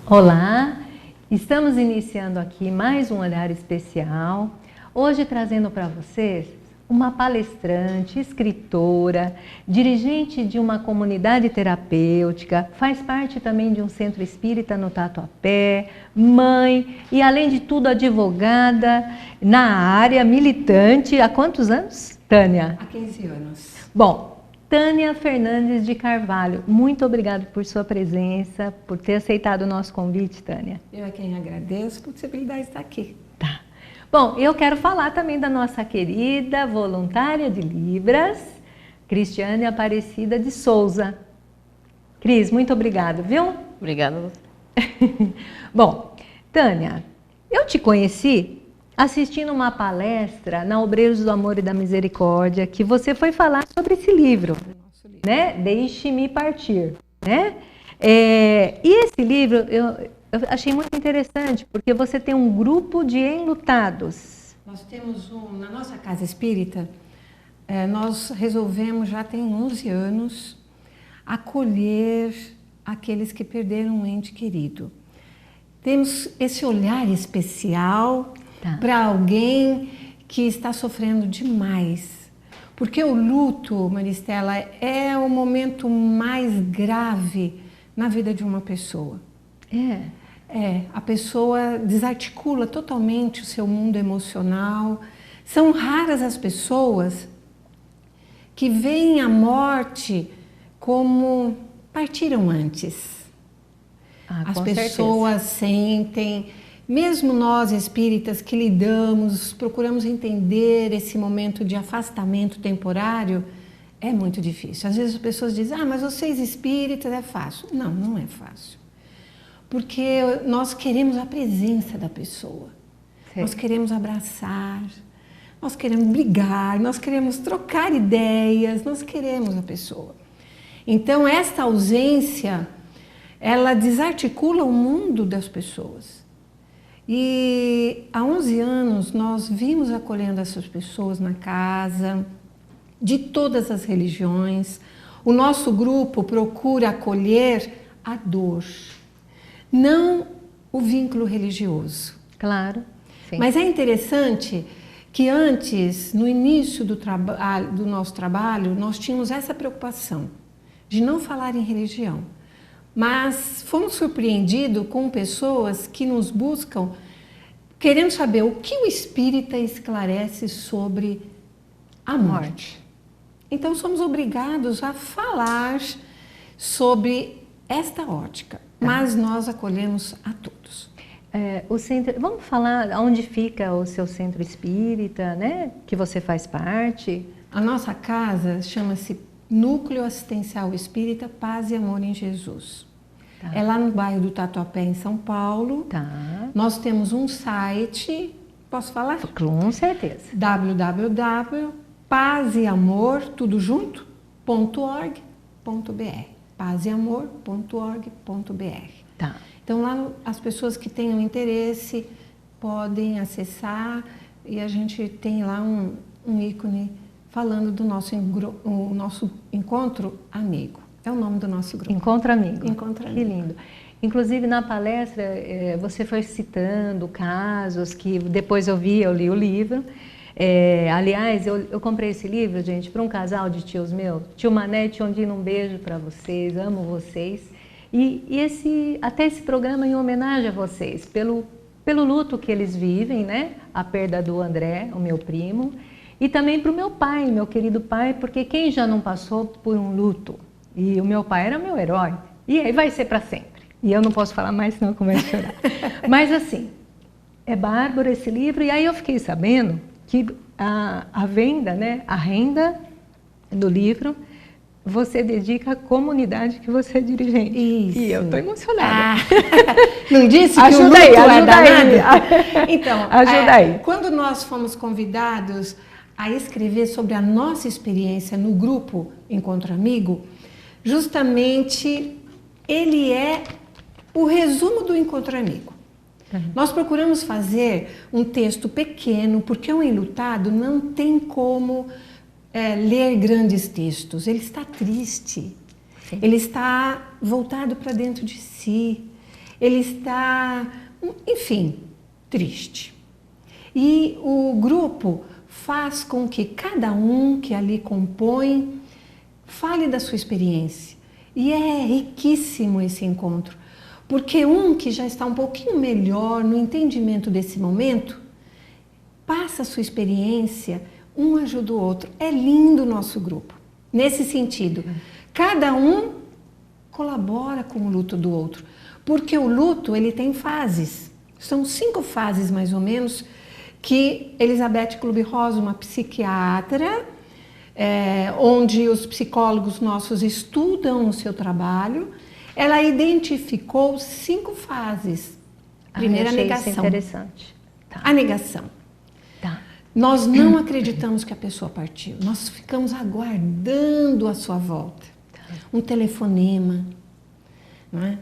Olá, estamos iniciando aqui mais um Olhar Especial, hoje trazendo para vocês uma palestrante, escritora, dirigente de uma comunidade terapêutica, faz parte também de um centro espírita no Tatuapé, mãe e além de tudo advogada na área, militante. Há quantos anos, Tânia? Há 15 anos. Bom, Tânia Fernandes de Carvalho, muito obrigada por sua presença, por ter aceitado o nosso convite, Tânia. Eu é quem agradeço por a possibilidade de estar aqui. Tá. Bom, eu quero falar também da nossa querida voluntária de Libras, Cristiane Aparecida de Souza. Cris, muito obrigada, viu? Obrigada. Bom, Tânia, eu te conheci assistindo uma palestra na Obreiros do Amor e da Misericórdia, que você foi falar sobre esse livro, né? Deixe-me partir, né? E esse livro eu achei muito interessante, porque você tem um grupo de enlutados. Nós temos na nossa casa espírita, nós resolvemos, já tem 11 anos, acolher aqueles que perderam um ente querido. Temos esse olhar especial para alguém que está sofrendo demais. Porque o luto, Maristela, é o momento mais grave na vida de uma pessoa. A pessoa desarticula totalmente o seu mundo emocional. São raras as pessoas que veem a morte como partiram antes. As pessoas sentem, mesmo nós espíritas que lidamos, procuramos entender esse momento de afastamento temporário, é muito difícil. Às vezes as pessoas dizem, mas vocês espíritas é fácil. Não, não é fácil. Porque nós queremos a presença da pessoa. Sim. Nós queremos abraçar, nós queremos brigar, nós queremos trocar ideias, nós queremos a pessoa. Então, esta ausência, ela desarticula o mundo das pessoas. E há 11 anos nós vimos acolhendo essas pessoas na casa, de todas as religiões. O nosso grupo procura acolher a dor, não o vínculo religioso. Claro. Sim. Mas é interessante que antes, no início do nosso trabalho, nós tínhamos essa preocupação de não falar em religião. Mas fomos surpreendidos com pessoas que nos buscam querendo saber o que o espírita esclarece sobre a morte. Então somos obrigados a falar sobre esta ótica, mas nós acolhemos a todos. Vamos falar onde fica o seu centro espírita, né? Que você faz parte. A nossa casa chama-se Núcleo Assistencial Espírita Paz e Amor em Jesus. Tá. É lá no bairro do Tatuapé, em São Paulo. Tá. Nós temos um site, posso falar? Com certeza. www.pazeamor, tudo junto, .org.br. pazeamor.org.br. Tá. Então lá as pessoas que tenham interesse podem acessar e a gente tem lá um ícone falando do nosso encontro amigo. É o nome do nosso grupo. Encontro Amigo. Encontro Amigo. Que lindo. Inclusive na palestra você foi citando casos que depois eu li o livro. Aliás, eu comprei esse livro, gente, para um casal de tios meus. Tio Mané e Tio Ondino, um beijo para vocês, amo vocês. E até esse programa em homenagem a vocês, pelo luto que eles vivem, né? A perda do André, o meu primo. E também para o meu pai, meu querido pai, porque quem já não passou por um luto? E o meu pai era meu herói. E aí vai ser para sempre. E eu não posso falar mais, senão eu começo a chorar. Mas assim, é bárbaro esse livro. E aí eu fiquei sabendo que a venda, né, a renda do livro, você dedica à comunidade que você é dirigente. Isso. E eu estou emocionada. Não disse que ajuda o luto aí, é ajuda danado? aí. Então, ajuda aí. Quando nós fomos convidados a escrever sobre a nossa experiência no grupo Encontro Amigo, justamente ele é o resumo do Encontro Amigo. Nós procuramos fazer um texto pequeno, porque um enlutado não tem como ler grandes textos. Ele está triste, ele está voltado para dentro de si, ele está, enfim, triste. E o grupo faz com que cada um que ali compõe fale da sua experiência. E é riquíssimo esse encontro, porque um que já está um pouquinho melhor no entendimento desse momento, passa a sua experiência, um ajuda o outro. É lindo o nosso grupo, nesse sentido. Cada um colabora com o luto do outro, porque o luto ele tem fases. São 5 fases, mais ou menos, que Elizabeth Kubler-Ross, uma psiquiatra, onde os psicólogos nossos estudam o seu trabalho, ela identificou 5 fases. Primeira, a negação. Isso interessante. Tá. A negação. Tá. Nós não acreditamos que a pessoa partiu. Nós ficamos aguardando a sua volta. Tá. Um telefonema. Não é?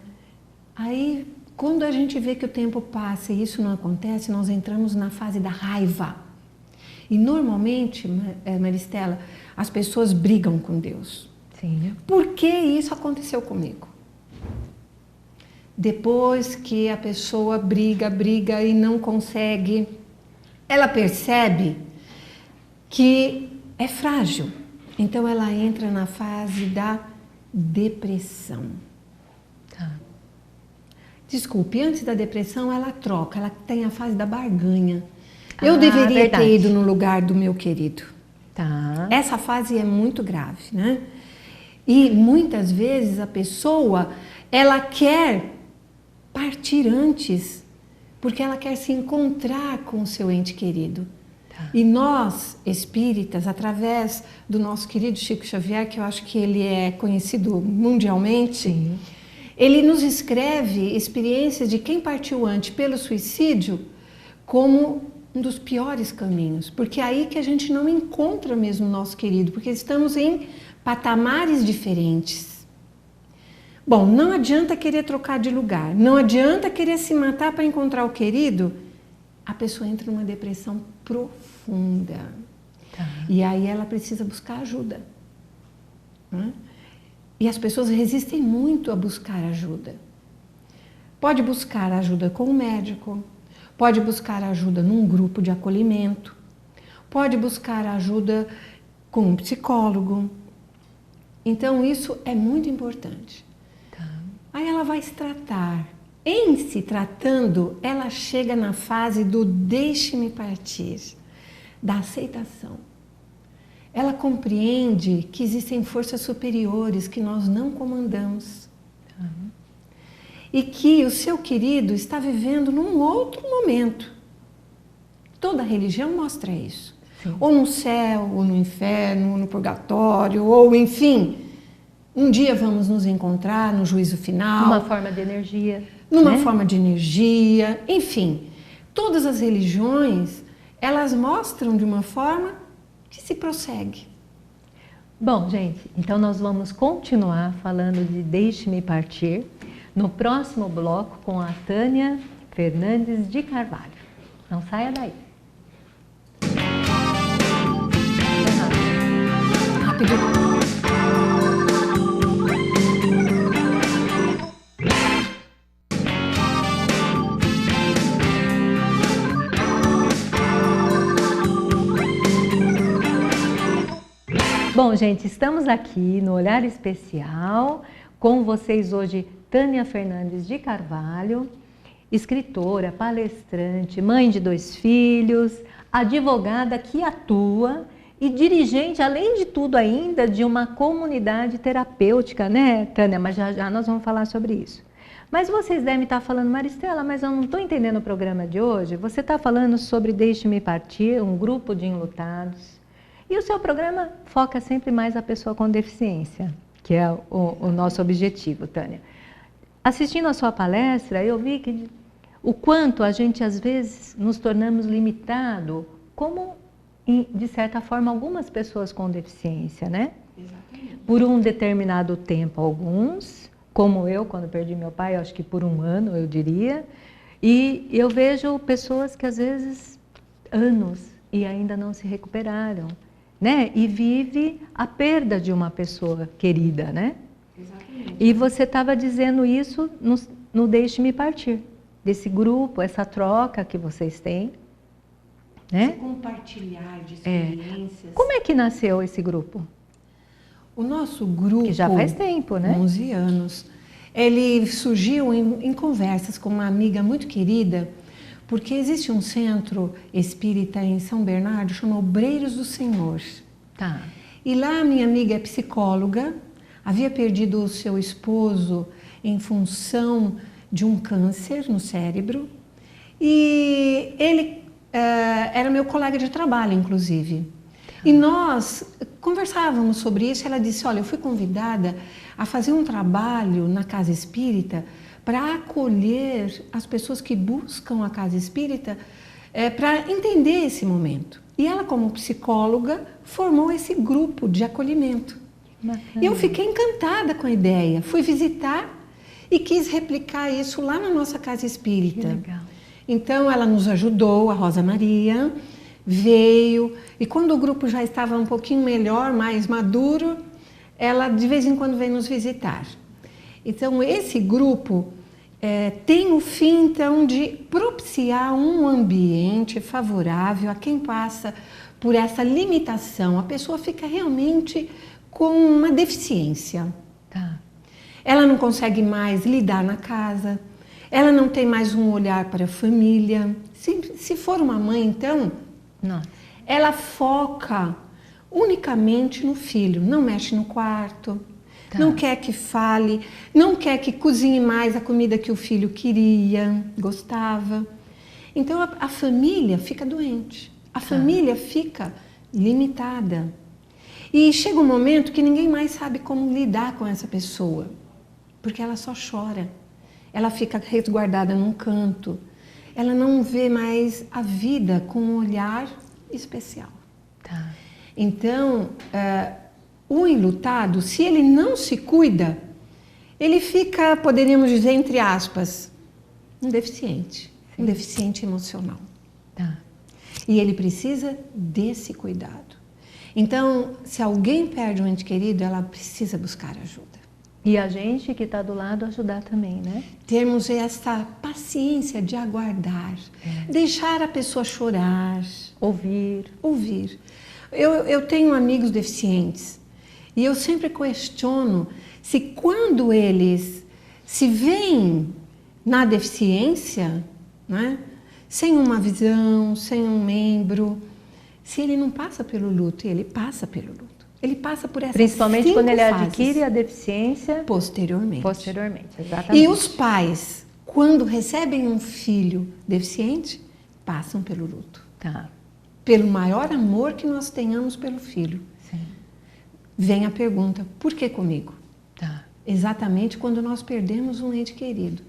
Aí, quando a gente vê que o tempo passa e isso não acontece, nós entramos na fase da raiva. E normalmente, Maristela, as pessoas brigam com Deus. Sim. Por que isso aconteceu comigo? Depois que a pessoa briga e não consegue, ela percebe que é frágil. Então ela entra na fase da depressão. Tá. Desculpe, antes da depressão ela troca, ela tem a fase da barganha. Eu deveria ter ido no lugar do meu querido. Tá. Essa fase é muito grave, né? E muitas vezes a pessoa, ela quer partir antes, porque ela quer se encontrar com o seu ente querido. Tá. E nós, espíritas, através do nosso querido Chico Xavier, que eu acho que ele é conhecido mundialmente, Sim. ele nos escreve experiências de quem partiu antes pelo suicídio como um dos piores caminhos, porque é aí que a gente não encontra mesmo o nosso querido, porque estamos em patamares diferentes. Bom, não adianta querer trocar de lugar, não adianta querer se matar para encontrar o querido, a pessoa entra numa depressão profunda. Tá. E aí ela precisa buscar ajuda. Né? E as pessoas resistem muito a buscar ajuda. Pode buscar ajuda com um médico, pode buscar ajuda num grupo de acolhimento, pode buscar ajuda com um psicólogo. Então isso é muito importante. Tá. Aí ela vai se tratar. Em se tratando, ela chega na fase do deixe-me partir, da aceitação. Ela compreende que existem forças superiores que nós não comandamos. Tá. E que o seu querido está vivendo num outro momento. Toda religião mostra isso. Sim. Ou no céu, ou no inferno, ou no purgatório, ou enfim. Um dia vamos nos encontrar no juízo final. Uma forma de energia. Numa né? forma de energia, enfim. Todas as religiões, elas mostram de uma forma que se prossegue. Bom, gente, então nós vamos continuar falando de Deixe-me Partir no próximo bloco com a Tânia Fernandes de Carvalho. Não saia daí. Rápido. Bom, gente, estamos aqui no Olhar Especial com vocês hoje, Tânia Fernandes de Carvalho, escritora, palestrante, mãe de 2 filhos, advogada que atua e dirigente, além de tudo ainda, de uma comunidade terapêutica, né, Tânia? Mas já nós vamos falar sobre isso. Mas vocês devem estar falando, Maristela, mas eu não estou entendendo o programa de hoje. Você está falando sobre Deixe-me Partir, um grupo de enlutados. E o seu programa foca sempre mais a pessoa com deficiência, que é o nosso objetivo, Tânia. Assistindo a sua palestra, eu vi que o quanto a gente, às vezes, nos tornamos limitados como de certa forma, algumas pessoas com deficiência, né? Exatamente. Por um determinado tempo, alguns, como eu, quando perdi meu pai, acho que por um ano, eu diria. E eu vejo pessoas que, às vezes, anos, e ainda não se recuperaram, né? E vive a perda de uma pessoa querida, né? Exatamente. E você estava dizendo isso no Deixe-me Partir, desse grupo, essa troca que vocês têm, né? Esse compartilhar de experiências. Como é que nasceu esse grupo? O nosso grupo, Que já faz tempo, né? 11 anos, ele surgiu em conversas com uma amiga muito querida, porque existe um centro espírita em São Bernardo, chamado Obreiros do Senhor. Tá. E lá minha amiga é psicóloga, havia perdido o seu esposo em função de um câncer no cérebro, e ele era meu colega de trabalho, inclusive. E nós conversávamos sobre isso. Ela disse: olha, eu fui convidada a fazer um trabalho na casa espírita para acolher as pessoas que buscam a casa espírita, para entender esse momento. E ela, como psicóloga, formou esse grupo de acolhimento. E eu fiquei encantada com a ideia. Fui visitar e quis replicar isso lá na nossa casa espírita. Que legal. Então ela nos ajudou, a Rosa Maria veio, e quando o grupo já estava um pouquinho melhor, mais maduro, ela de vez em quando vem nos visitar. Então esse grupo tem o fim então de propiciar um ambiente favorável a quem passa por essa limitação. A pessoa fica realmente com uma deficiência. Tá. Ela não consegue mais lidar na casa, ela não tem mais um olhar para a família. Se for uma mãe, então, Nossa. ela foca unicamente no filho, não mexe no quarto, Tá. não quer que fale, não quer que cozinhe mais a comida que o filho queria, gostava. Então a família fica doente, a família fica limitada. E chega um momento que ninguém mais sabe como lidar com essa pessoa, porque ela só chora, ela fica resguardada num canto, ela não vê mais a vida com um olhar especial. Tá. Então, o enlutado, se ele não se cuida, ele fica, poderíamos dizer, entre aspas, um deficiente emocional. Tá. E ele precisa desse cuidado. Então, se alguém perde um ente querido, ela precisa buscar ajuda. E a gente que está do lado ajudar também, né? Termos essa paciência de aguardar, deixar a pessoa chorar, Ouvir. Eu tenho amigos deficientes e eu sempre questiono se quando eles se veem na deficiência, né, sem uma visão, sem um membro, se ele não passa pelo luto. Ele passa pelo luto. Ele passa por essas Principalmente 5 quando ele fases. adquire a deficiência Posteriormente. Exatamente. E os pais, quando recebem um filho deficiente, passam pelo luto. Tá. Pelo maior amor que nós tenhamos pelo filho. Sim. Vem a pergunta: por que comigo? Tá. Exatamente quando nós perdemos um ente querido.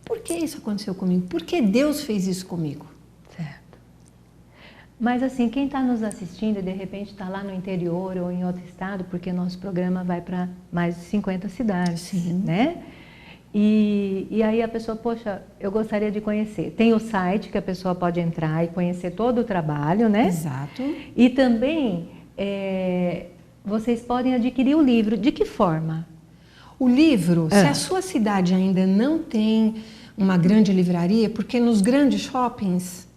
Por que isso aconteceu comigo? Por que Deus fez isso comigo? Certo. Mas assim, quem está nos assistindo e de repente está lá no interior ou em outro estado, porque nosso programa vai para mais de 50 cidades, Sim. né? E aí a pessoa, poxa, eu gostaria de conhecer. Tem o site que a pessoa pode entrar e conhecer todo o trabalho, né? Exato. E também vocês podem adquirir o livro. De que forma? O livro, se a sua cidade ainda não tem uma grande livraria, porque nos grandes shoppings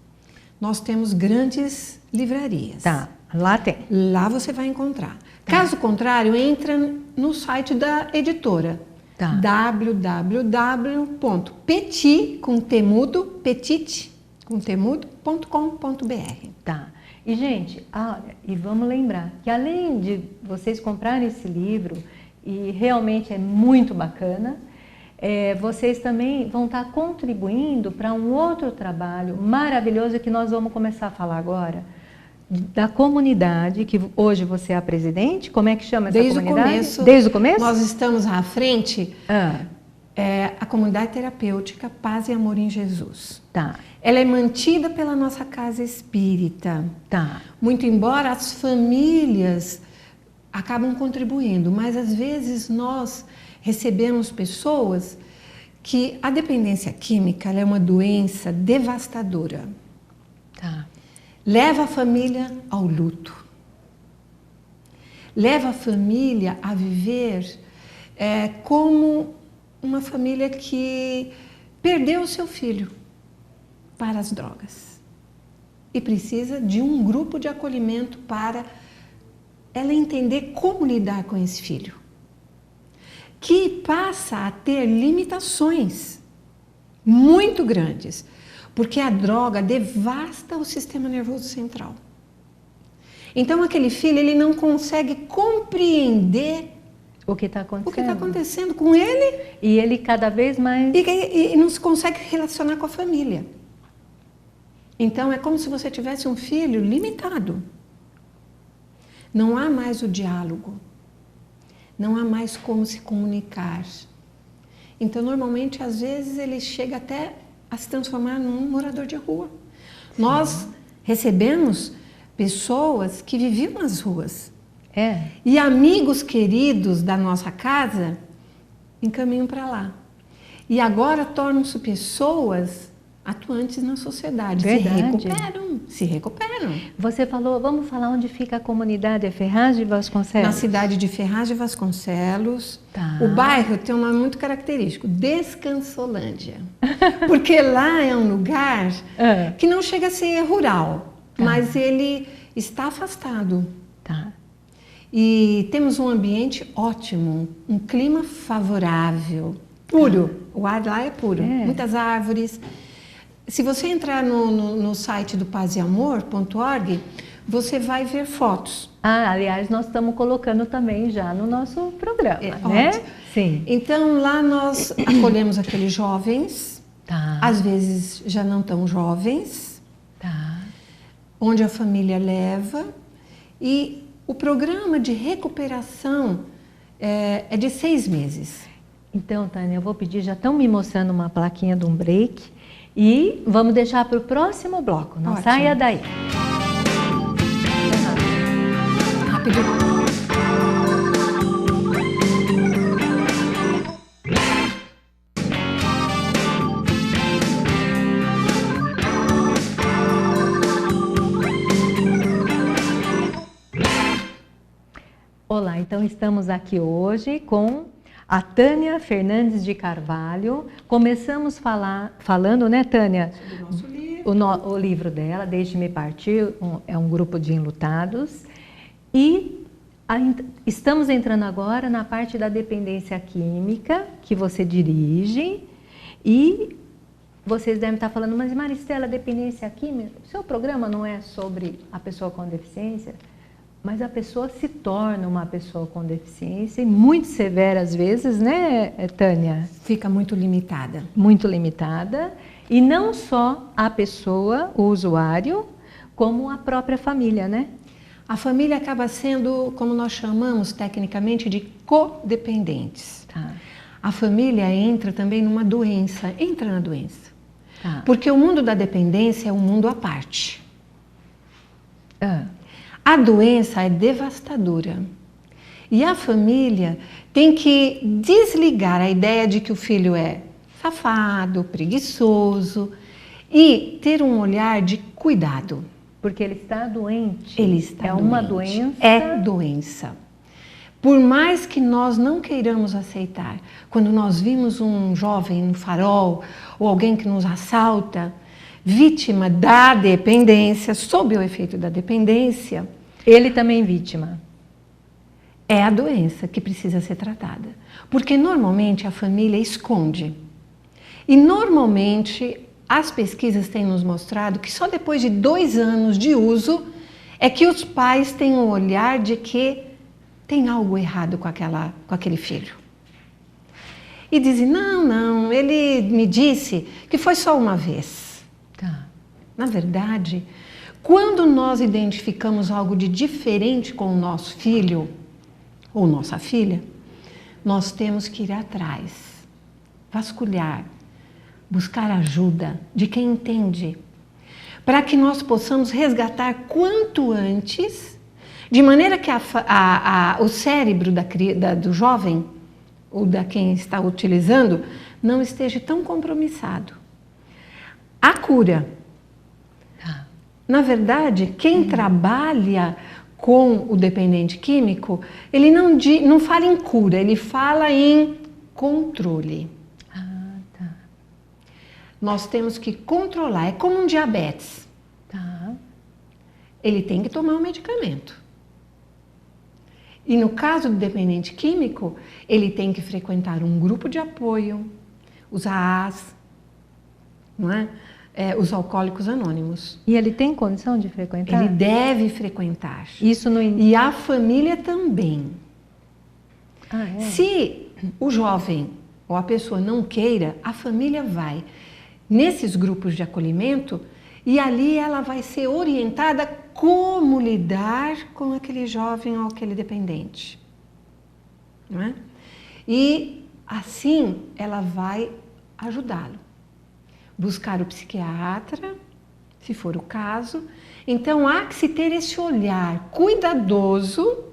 nós temos grandes livrarias. Tá, lá tem. Lá você vai encontrar. Caso contrário, entra no site da editora. Tá. www.petit.com.br. Tá. E, gente, olha, e vamos lembrar que além de vocês comprarem esse livro, e realmente é muito bacana, vocês também vão estar contribuindo para um outro trabalho maravilhoso que nós vamos começar a falar agora, da comunidade, que hoje você é a presidente. Como é que chama essa comunidade? Desde o começo? Desde o começo? Nós estamos à frente a comunidade terapêutica Paz e Amor em Jesus. Tá. Ela é mantida pela nossa casa espírita. Tá. Muito embora as famílias acabam contribuindo, mas às vezes nós recebemos pessoas que a dependência química ela é uma doença devastadora. Tá. Leva a família ao luto. Leva a família a viver como uma família que perdeu o seu filho para as drogas. E precisa de um grupo de acolhimento para ela entender como lidar com esse filho. Que passa a ter limitações muito grandes, porque a droga devasta o sistema nervoso central. Então aquele filho ele não consegue compreender O que está acontecendo. o que está acontecendo com ele E ele cada vez mais... e não se consegue relacionar com a família. Então é como se você tivesse um filho limitado. Não há mais o diálogo. Não há mais como se comunicar. Então normalmente às vezes ele chega até a se transformar num morador de rua. Sim. Nós recebemos pessoas que viviam nas ruas. E amigos queridos da nossa casa encaminham para lá. E agora tornam-se pessoas atuantes na sociedade. Verdade. Se recuperam. Você falou, vamos falar onde fica a comunidade, é Ferraz de Vasconcelos? Na cidade de Ferraz de Vasconcelos. Tá. O bairro tem um nome muito característico, Descansolândia. Porque lá é um lugar que não chega a ser rural, mas ele está afastado. Tá. E temos um ambiente ótimo, um clima favorável, puro. O ar lá é puro, muitas árvores. Se você entrar no site do pazeamor.org, você vai ver fotos. Aliás, nós estamos colocando também já no nosso programa, né? Ótimo. Sim. Então, lá nós acolhemos aqueles jovens, às vezes já não tão jovens, onde a família leva. E o programa de recuperação é de 6 meses. Então, Tânia, eu vou pedir, já estão me mostrando uma plaquinha de um break e vamos deixar para o próximo bloco. Não saia daí. Rápido. Olá, então estamos aqui hoje com a Tânia Fernandes de Carvalho. Começamos falando, né, Tânia? Sobre o nosso livro. O livro dela, Deixe-me Partir, é um grupo de enlutados. E estamos entrando agora na parte da dependência química, que você dirige. E vocês devem estar falando, mas Maristela, dependência química, o seu programa não é sobre a pessoa com deficiência? Mas a pessoa se torna uma pessoa com deficiência, e muito severa às vezes, né, Tânia? Fica muito limitada. Muito limitada. E não só a pessoa, o usuário, como a própria família, né? A família acaba sendo, como nós chamamos tecnicamente, de codependentes. A família entra também numa doença, entra na doença. Porque o mundo da dependência é um mundo à parte. A doença é devastadora. E a família tem que desligar a ideia de que o filho é safado, preguiçoso e ter um olhar de cuidado. Porque ele está doente. Ele está doente. Uma doença. É doença. Por mais que nós não queiramos aceitar, quando nós vimos um jovem no farol ou alguém que nos assalta, vítima da dependência, sob o efeito da dependência, ele também vítima. É a doença que precisa ser tratada. Porque normalmente a família esconde. E normalmente as pesquisas têm nos mostrado que só depois de 2 anos de uso é que os pais têm um olhar de que tem algo errado com aquele filho. E dizem, não, ele me disse que foi só uma vez. Na verdade, quando nós identificamos algo de diferente com o nosso filho ou nossa filha, nós temos que ir atrás, vasculhar, buscar ajuda de quem entende, para que nós possamos resgatar quanto antes, de maneira que o cérebro do jovem, ou da quem está utilizando, não esteja tão compromissado. A cura. Na verdade, quem trabalha com o dependente químico, ele não fala em cura, ele fala em controle. Nós temos que controlar, é como um diabetes. Ele tem que tomar um medicamento. E no caso do dependente químico, ele tem que frequentar um grupo de apoio, os AAs, não é? Os alcoólicos anônimos. E ele tem condição de frequentar? Ele deve frequentar. Isso no... E a família também. É? Se o jovem ou a pessoa não queira, a família vai nesses grupos de acolhimento e ali ela vai ser orientada como lidar com aquele jovem ou aquele dependente. Não é? E assim ela vai ajudá-lo. Buscar o psiquiatra, se for o caso. Então há que se ter esse olhar cuidadoso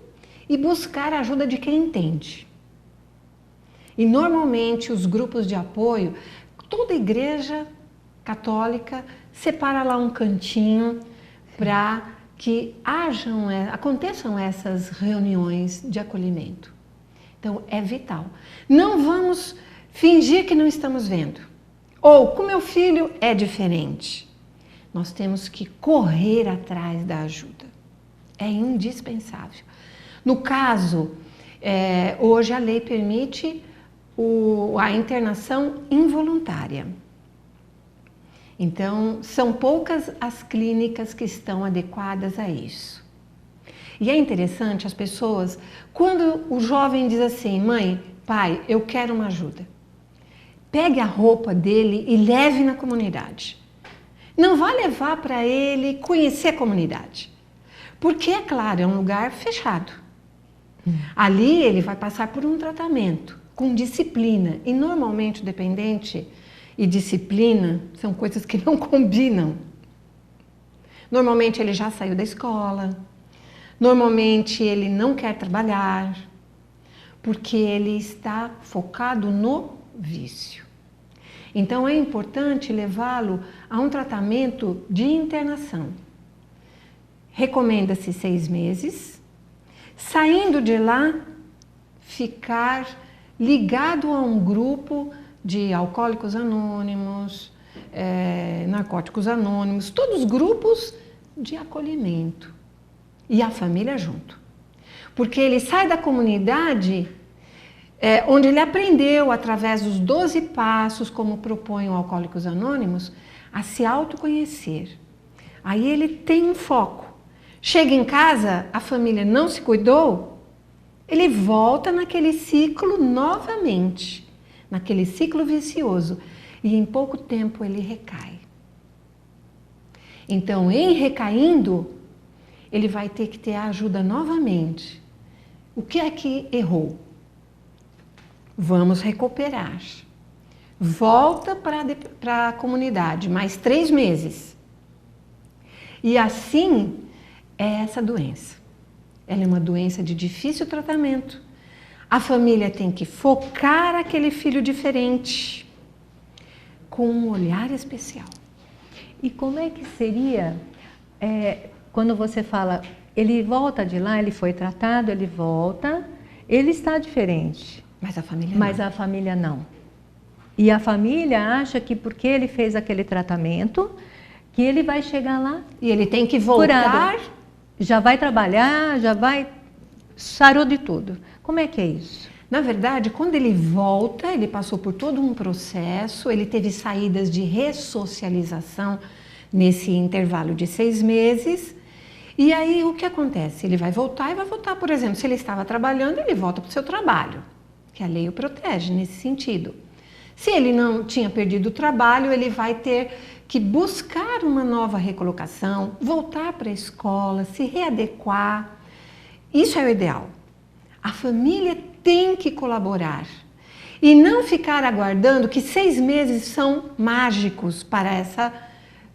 e buscar a ajuda de quem entende. E normalmente os grupos de apoio, toda igreja católica separa lá um cantinho para que aconteçam essas reuniões de acolhimento. Então é vital. Não vamos fingir que não estamos vendo. Ou, com meu filho é diferente. Nós temos que correr atrás da ajuda. É indispensável. No caso, hoje a lei permite a internação involuntária. Então, são poucas as clínicas que estão adequadas a isso. E é interessante as pessoas, quando o jovem diz assim, mãe, pai, eu quero uma ajuda. Pegue a roupa dele e leve na comunidade. Não vá levar para ele conhecer a comunidade. Porque, é claro, é um lugar fechado. Ali ele vai passar por um tratamento, com disciplina. E normalmente o dependente e disciplina são coisas que não combinam. Normalmente ele já saiu da escola. Normalmente ele não quer trabalhar. Porque ele está focado no vício. Então é importante levá-lo a um tratamento de internação. Recomenda-se 6 meses. Saindo de lá, ficar ligado a um grupo de alcoólicos anônimos, narcóticos anônimos, todos grupos de acolhimento. E a família junto. Porque ele sai da comunidade onde ele aprendeu, através dos 12 passos, como propõem o Alcoólicos Anônimos, a se autoconhecer. Aí ele tem um foco. Chega em casa, a família não se cuidou, ele volta naquele ciclo novamente, naquele ciclo vicioso, e em pouco tempo ele recai. Então, em recaindo, ele vai ter que ter a ajuda novamente. O que é que errou? Vamos recuperar. Volta para a comunidade, mais 3 meses. E assim é essa doença. Ela é uma doença de difícil tratamento. A família tem que focar aquele filho diferente, com um olhar especial. E como é que seria, quando você fala, ele volta de lá, ele foi tratado, ele volta, ele está diferente. Mas a família Mas a família não. E a família acha que porque ele fez aquele tratamento, que ele vai chegar lá e ele tem que voltar, curado. Já vai trabalhar, já vai sarou de tudo. Como é que é isso? Na verdade, quando ele volta, ele passou por todo um processo, ele teve saídas de ressocialização nesse intervalo de 6 meses. E aí o que acontece? Ele vai voltar e vai voltar, por exemplo, se ele estava trabalhando, ele volta para o seu trabalho, que a lei o protege nesse sentido. Se ele não tinha perdido o trabalho, ele vai ter que buscar uma nova recolocação, voltar para a escola, se readequar. Isso é o ideal. A família tem que colaborar. E não ficar aguardando que 6 meses são mágicos para essa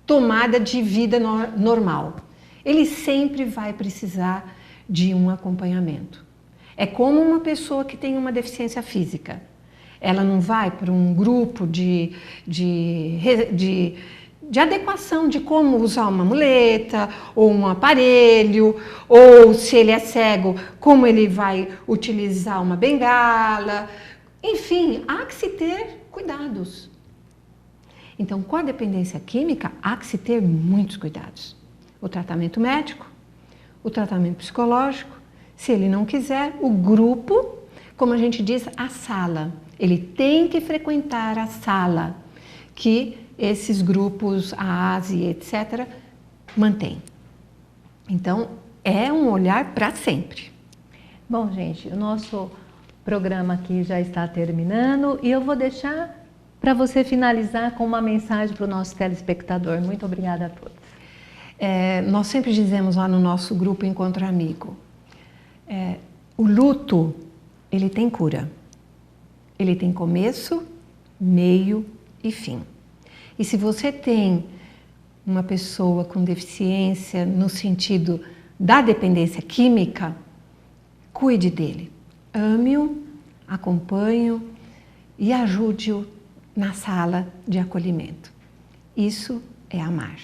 tomada de vida normal. Ele sempre vai precisar de um acompanhamento. É como uma pessoa que tem uma deficiência física. Ela não vai para um grupo de adequação de como usar uma muleta ou um aparelho, ou se ele é cego, como ele vai utilizar uma bengala. Enfim, há que se ter cuidados. Então, com a dependência química, há que se ter muitos cuidados. O tratamento médico, o tratamento psicológico, se ele não quiser, o grupo, como a gente diz, a sala. Ele tem que frequentar a sala que esses grupos, a ASE, etc., mantêm. Então, é um olhar para sempre. Bom, gente, o nosso programa aqui já está terminando e eu vou deixar para você finalizar com uma mensagem para o nosso telespectador. Muito obrigada a todos. Nós sempre dizemos lá no nosso grupo Encontro Amigo, o luto, ele tem cura. Ele tem começo, meio e fim. E se você tem uma pessoa com deficiência no sentido da dependência química, cuide dele. Ame-o, acompanhe-o e ajude-o na sala de acolhimento. Isso é amar.